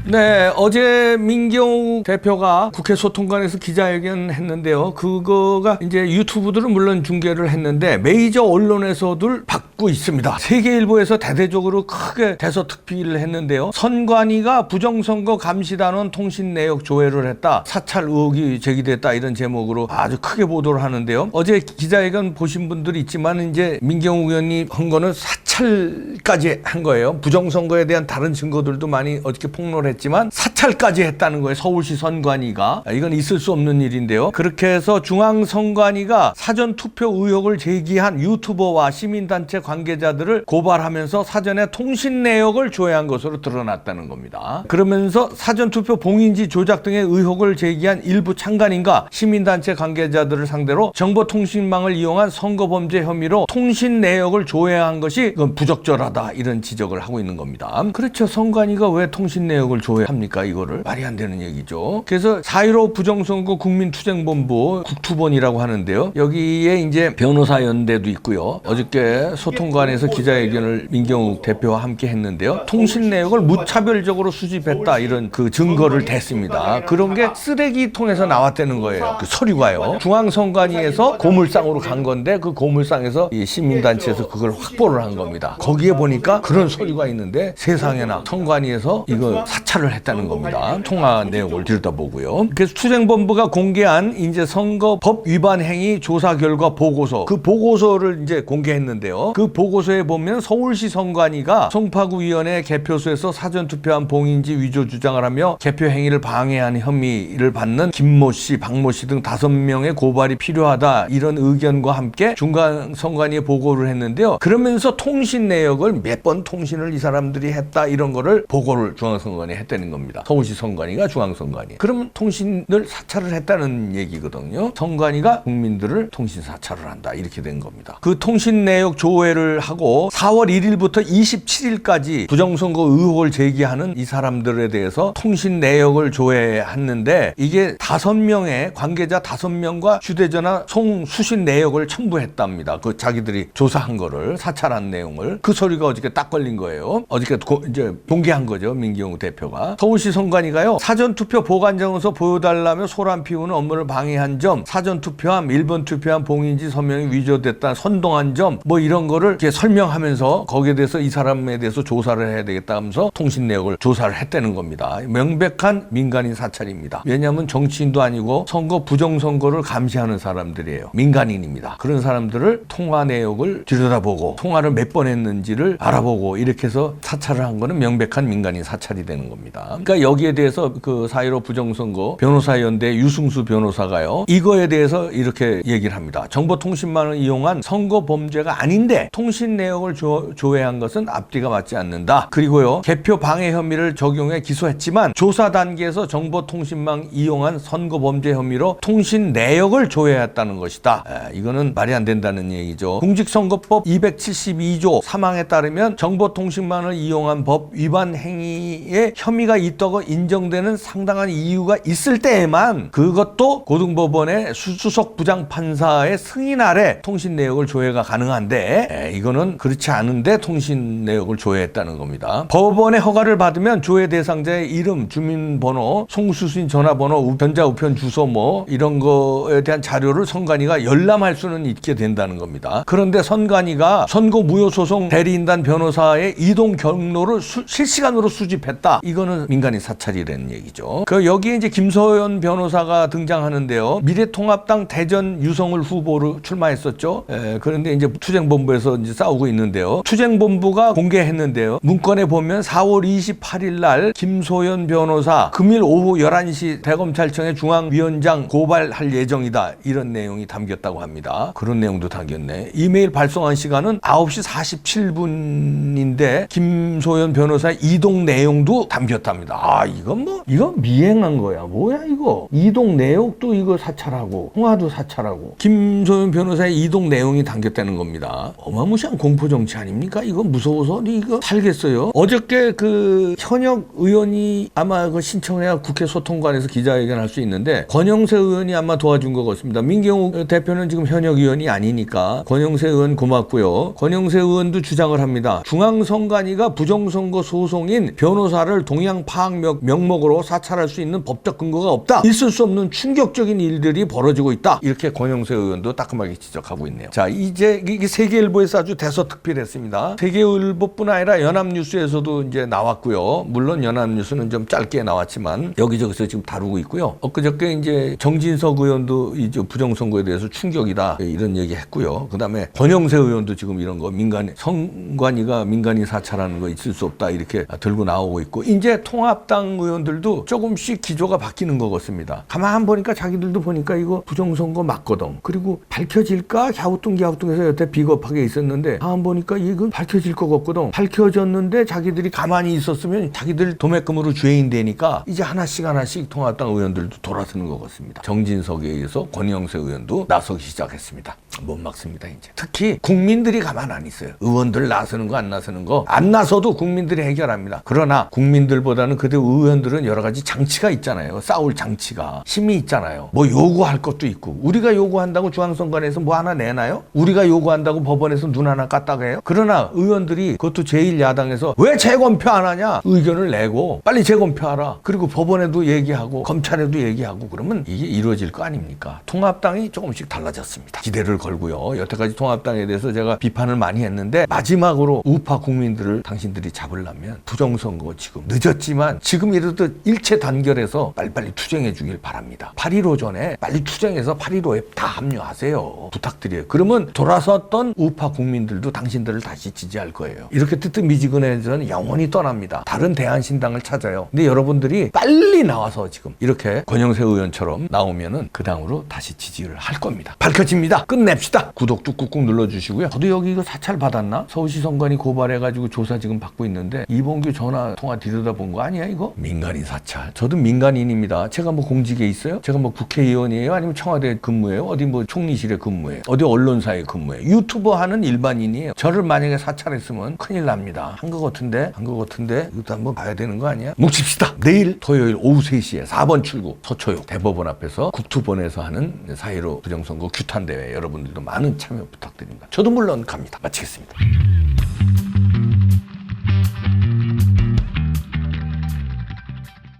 네, 어제 민경욱 대표가 국회 소통관에서 기자회견 했는데요. 그거가 이제 유튜브들은 물론 중계를 했는데 메이저 언론에서도 받고 있습니다. 세계일보에서 대대적으로 크게 대서특필을 했는데요. 선관위가 부정선거 감시단원 통신 내역 조회를 했다. 사찰 의혹이 제기됐다. 이런 제목으로 아주 크게 보도를 하는데요. 어제 기자회견 보신 분들이 있지만 이제 민경욱 의원이 한 거는 사찰까지 한 거예요. 부정선거에 대한 다른 증거들도 많이 어저께 폭로를 했지만 사찰까지 했다는 거예요. 서울시 선관위가. 이건 있을 수 없는 일인데요. 그렇게 해서 중앙선관위가 사전투표 의혹을 제기한 유튜버와 시민단체 관계자들을 고발하면서 사전에 통신 내역을 조회한 것으로 드러났다는 겁니다. 그러면서 사전투표 봉인지 조작 등의 의혹을 제기한 일부 참관인과 시민단체 관계자들을 상대로 정보통신망을 이용한 선거범죄 혐의로 통신 내역을 조회한 것이 이건 부적절하다. 이런 지적을 하고 있는 겁니다. 그렇죠. 선관위가 왜 통신 내역을 조회합니까? 이거를 말이 안 되는 얘기죠. 그래서 4.15 부정선거 국민투쟁본부 국투본이라고 하는데요. 여기에 이제 변호사연대도 있고요. 어저께 소통관에서 기자회견을 민경욱 대표와 함께 했는데요. 통신 내역을 무차별적으로 수집했다 이런 그 증거를 댔습니다. 그런 게 쓰레기통에서 나왔다는 거예요. 그 서류가요. 중앙선관위에서 고물상으로 간 건데 그 고물상에서 이 시민단체에서 그걸 확보를 한 겁니다. 거기에 보니까 그런 서류가 있는데 세상에나 선관위에서 이거 사찰을 했다는 겁니다. 통화 내용을 들여다보고요. 그래서 투쟁본부가 공개한 이제 선거법 위반 행위 조사 결과 보고서, 그 보고서를 이제 공개했는데요. 그 보고서에 보면 서울시 선관위가 송파구위원회 개표소에서 사전투표한 봉인지 위조 주장을 하며 개표 행위를 방해한 혐의를 받는 김모 씨, 박모 씨 등 5명의 고발이 필요하다 이런 의견과 함께 중앙선관위에 보고를 했는데요. 그러면서 통신 내역을 몇 번 통신을 이 사람들이 했다 이런 거를 보고를 중앙선관위에 했다는 겁니다. 서울시 선관위가 중앙선관위. 그러면 통신을 사찰을 했다는 얘기거든요. 선관위가 국민들을 통신 사찰을 한다 이렇게 된 겁니다. 그 통신 내역 조회를 하고 4월 1일부터 27일까지 부정선거 의혹을 제기하는 이 사람들에 대해서 통신 내역을 조회했는데 이게 5명의 관계자 5명과 휴대전화 총 수신 내역을 첨부했답니다. 그 자기들이 조사한 거를 사찰한 내용을 그 소리가 어저께 딱 걸린 거예요. 어저께 이제 공개한 거죠. 민경욱 대표가. 서울시 선관위가요. 사전투표 보관장에서 보여달라며 소란 피우는 업무를 방해한 점, 사전투표함, 1번 투표함 봉인지 서명이 위조됐다 선동한 점 뭐 이런 거를 이렇게 설명하면서 거기에 대해서 이 사람에 대해서 조사를 해야 되겠다 하면서 통신 내역을 조사를 했다는 겁니다. 명백한 민간인 사찰입니다. 왜냐하면 정치인도 아니고 선거 부정선거를 감시하는 사람들이에요. 민간인입니다. 그런 사람들을 통화 내역을 들여다보고 통화를 몇 번 했는지를 알아보고 이렇게 해서 사찰을 한 거는 명백한 민간인 사찰이 되는 겁니다. 그러니까 여기에 대해서 그 4.15 부정선거 변호사연대 유승수 변호사가요. 이거에 대해서 이렇게 얘기를 합니다. 정보통신망을 이용한 선거 범죄가 아닌데 통신 내역을 조회한 것은 앞뒤가 맞지 않는다. 그리고요. 개표 방해 혐의를 적용해 기소했지만 조사 단계에서 정보통신망 이용한 선거 범죄 혐의로 통신 내역을 조회했다는 것이다. 이거는 말이 안 된다는 얘기죠. 공직선거법 272조 3항에 따르면 정보통신망을 이용한 법 위반 행위에 혐의가 있다고 인정되는 상당한 이유가 있을 때에만 그것도 고등법원의 수석 부장판사의 승인 아래 통신 내역을 조회가 가능한데 이거는 그렇지 않은데 통신 내역을 조회했다는 겁니다. 법원의 허가를 받으면 조회 대상자의 이름, 주민번호, 송수신 전화번호, 전자 우편 주소 뭐 이런 거에 대한 자료를 선관위가 열람할 수는 있게 된다는 겁니다. 그런데 선관위가 선거 무효소송 대리인단 변호사의 이동 경로를 실시간으로 수집했다. 이거는 민간인 사찰이라는 얘기죠. 그 여기에 이제 김소연 변호사가 등장하는데요. 미래통합당 대전 유성을 후보로 출마했었죠. 그런데 이제 투쟁본부에서 이제 싸우고 있는데요. 투쟁본부가 공개했는데요. 문건에 보면 4월 28일 날 김소연 변호사 금일 오후 11시 대검찰청의 중앙위원장 고발할 예정이다. 이런 내용이 담겼다고 합니다. 그런 내용도 담겼네. 이메일 발송한 시간은 9시 47분인데 김소연 변호사의 이동 내용도 담겼답니다. 이건 미행한 거야. 뭐야 이거. 이동 내역도 이거 사찰하고 통화도 사찰하고 김소연 변호사의 이동 내용이 담겼다는 겁니다. 어마무시한 공포 정치 아닙니까? 이거 무서워서 이거 살겠어요. 어저께 그 현역 의원이 아마 그 신청해야 국회 소통관에서 기자회견할 수 있는데 권영세 의원이 아마 도와준 것 같습니다. 민경욱 대표는 지금 현역 의원이 아니니까 권영세 의원 고맙고요. 권영세 의원도 주장을 합니다. 중앙선관위가 부정선거 소송인 변호사를 동양 파악 명목으로 사찰할 수 있는 법적 근거가 없다. 있을 수 없는 충격적인 일들이 벌어지고 있다. 이렇게 권영세 의원도 따끔하게 지적하고 있네요. 자, 이제 이게 세계일보에서 아주 대서특필했습니다. 세계일보뿐 아니라 연합뉴스에서도 이제 나왔고요. 물론 연합뉴스는 좀 짧게 나왔지만 여기저기서 지금 다루고 있고요. 엊그저께 이제 정진석 의원도 이제 부정선거에 대해서 충격이다 이런 얘기했고요. 그다음에 권영세 의원도 지금 이런 거 선관위가 민간인 사찰하는 거 있을 수 없다 이렇게 들고 나오고 있고 이제 통합당 의원들도 조금씩 기조가 바뀌는 것 같습니다. 가만 보니까 자기들도 보니까 이거 부정선거 맞거든. 그리고 밝혀질까 갸우뚱해서 여태 비겁하게 있었는데 다음 보니까 이거 밝혀질 것 같거든. 밝혀졌는데 자기들이 가만히 있었으면 자기들 도매금으로 죄인 되니까 이제 하나씩 통합당 의원들도 돌아서는 것 같습니다. 정진석에 의해서 권영세 의원도 나서기 시작했습니다. 못 막습니다 이제. 특히 국민들이 가만 안 있어요. 의원들 나서는 거 안 나서는 거 안 나서도 국민들이 해결합니다. 그러나 국민들보다는 그때 의원들은 여러 가지 장치가 있잖아요. 싸울 장치가 힘이 있잖아요. 뭐 요구할 것도 있고 우리가 요구한다고 중앙선관위에서 뭐 하나 내나요? 우리가 요구한다고 법원에서 눈 하나 깠다가 해요? 그러나 의원들이 그것도 제1야당에서 왜 재검표 안 하냐 의견을 내고 빨리 재검표하라. 그리고 법원에도 얘기하고 검찰에도 얘기하고 그러면 이게 이루어질 거 아닙니까? 통합당이 조금씩 달라졌습니다. 기대를 걸고요. 여태까지 통합당에 대해서 제가 비판을 많이 했는데 마지막으로 우파 국민들을 당신들이 잡으려면 부정선거 지금 늦었지만 지금이라도 일체 단결해서 빨리빨리 투쟁해 주길 바랍니다. 8.15 전에 빨리 투쟁해서 8.15에 다 합류하세요. 부탁드려요. 그러면 돌아섰던 우파 국민들도 당신들을 다시 지지할 거예요. 이렇게 뜨뜻미지근해서는 영원히 떠납니다. 다른 대한신당을 찾아요. 근데 여러분들이 빨리 나와서 지금 이렇게 권영세 의원처럼 나오면은 그 다음으로 다시 지지를 할 겁니다. 밝혀집니다. 끝냅시다. 구독도 꾹꾹 눌러주시고요. 저도 여기 이거 사찰 받았나? 서울시 선관위 고발해가지고 조사 지금 받고 있는데 이봉규 전화 통화 들여다본 거 아니야 이거? 민간인 사찰. 저도 민간인입니다. 제가 뭐 공직에 있어요? 제가 뭐 국회의원이에요? 아니면 청와대 근무해요? 어디 뭐 총리실에 근무해요? 어디 언론사에 근무해요? 유튜버 하는 일반인이에요. 저를 만약에 사찰했으면 큰일 납니다. 한 거 같은데 이것도 한번 봐야 되는 거 아니야? 뭉칩시다. 내일 토요일 오후 3시에 4번 출구 서초역 대법원 앞에서 국토본에서 하는 4.15 부정선거 규탄대회 여러분들도 많은 참여 부탁드립니다. 저도 물론 갑니다. 마치겠습니다.